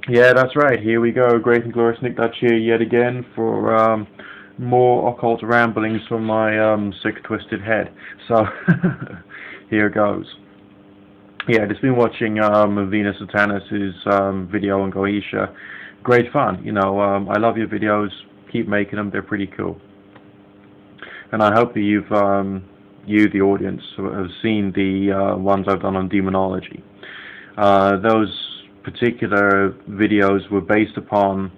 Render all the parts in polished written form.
Yeah, that's right. Here we go. Great and glorious NickDutch here yet again for more occult ramblings from my sick, twisted head. So here goes. Yeah, just been watching Venus Satanas' video on Goetia. Great fun. I love your videos. Keep making them. They're pretty cool. And I hope that you, the audience, have seen the ones I've done on demonology. Those particular videos were based upon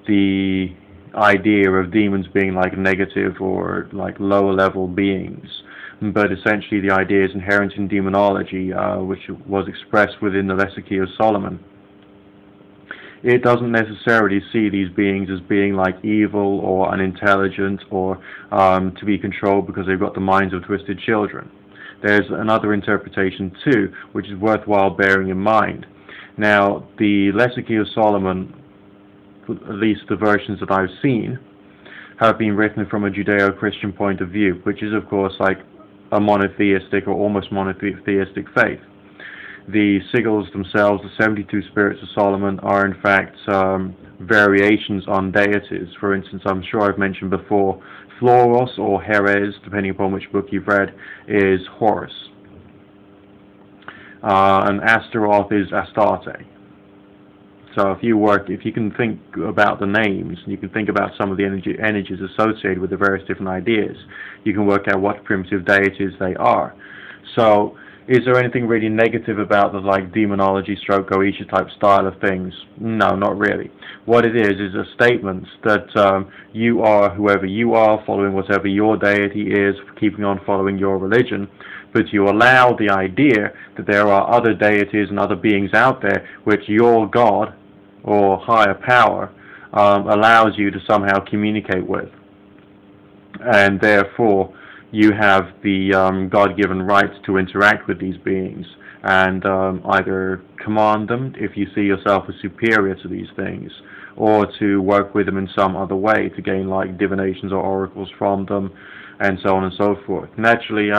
the idea of demons being like negative or like lower level beings, but essentially the idea is inherent in demonology, which was expressed within the Lesser Key of Solomon. It doesn't necessarily see these beings as being like evil or unintelligent or to be controlled because they've got the minds of twisted children. There's another interpretation too, which is worthwhile bearing in mind. Now, the Lesser Key of Solomon, at least the versions that I've seen, have been written from a Judeo-Christian point of view, which is of course like a monotheistic or almost monotheistic faith. The sigils themselves, the 72 spirits of Solomon, are in fact variations on deities. For instance, I'm sure I've mentioned before, Floros or Heres, depending upon which book you've read, is Horus. And Astaroth is Astarte. So if you can think about the names, and you can think about some of the energies associated with the various different ideas, you can work out what primitive deities they are. So is there anything really negative about the like demonology stroke Goetia type style of things? No, not really. What it is a statement that you are whoever you are, following whatever your deity is, keeping on following your religion, but you allow the idea that there are other deities and other beings out there which your God or higher power allows you to somehow communicate with. And therefore you have the God-given rights to interact with these beings and either command them if you see yourself as superior to these things, or to work with them in some other way to gain like divinations or oracles from them, and so on and so forth. Naturally,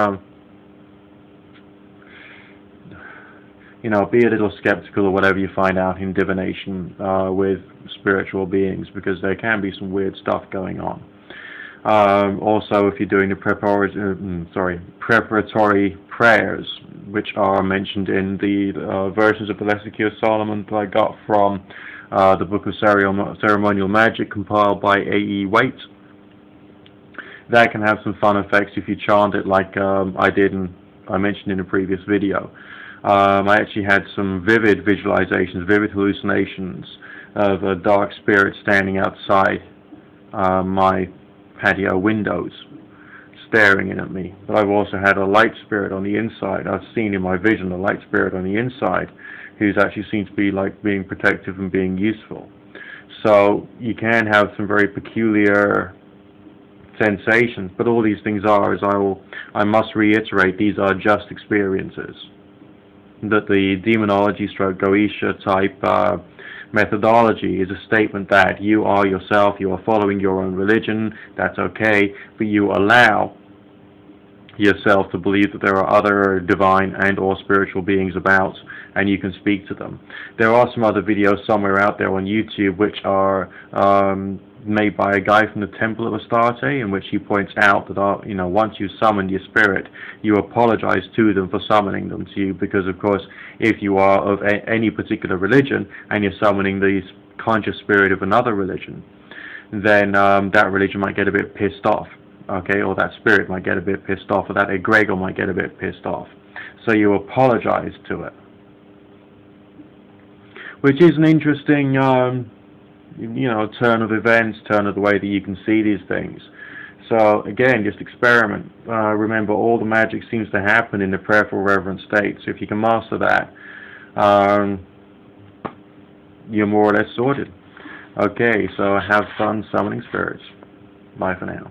be a little skeptical of whatever you find out in divination with spiritual beings, because there can be some weird stuff going on. Also, if you're doing the preparatory prayers, which are mentioned in the versions of the Lesser Key of Solomon that I got from the Book of Ceremonial Magic compiled by A.E. Waite, that can have some fun effects if you chant it like I mentioned in a previous video. I actually had some vivid visualizations, vivid hallucinations of a dark spirit standing outside my patio windows, staring in at me. But I've also had a light spirit on the inside. I've seen in my vision a light spirit on the inside who's actually seems to be like being protective and being useful. So you can have some very peculiar sensations, but all these things are, I must reiterate, these are just experiences. That the demonology stroke Goetia type methodology is a statement that you are yourself, you are following your own religion, that's okay, but you allow yourself to believe that there are other divine and or spiritual beings about, and you can speak to them. There are some other videos somewhere out there on YouTube which are made by a guy from the Temple of Astarte, in which he points out that once you summon your spirit, you apologize to them for summoning them to you, because of course if you are of any particular religion and you're summoning the conscious spirit of another religion, then that religion might get a bit pissed off, okay, or that spirit might get a bit pissed off, or that egregor might get a bit pissed off. So you apologize to it, which is an interesting turn of events, turn of the way that you can see these things. So again, just experiment. Remember, all the magic seems to happen in the prayerful, reverent state. So if you can master that, you're more or less sorted. Okay, so have fun summoning spirits. Bye for now.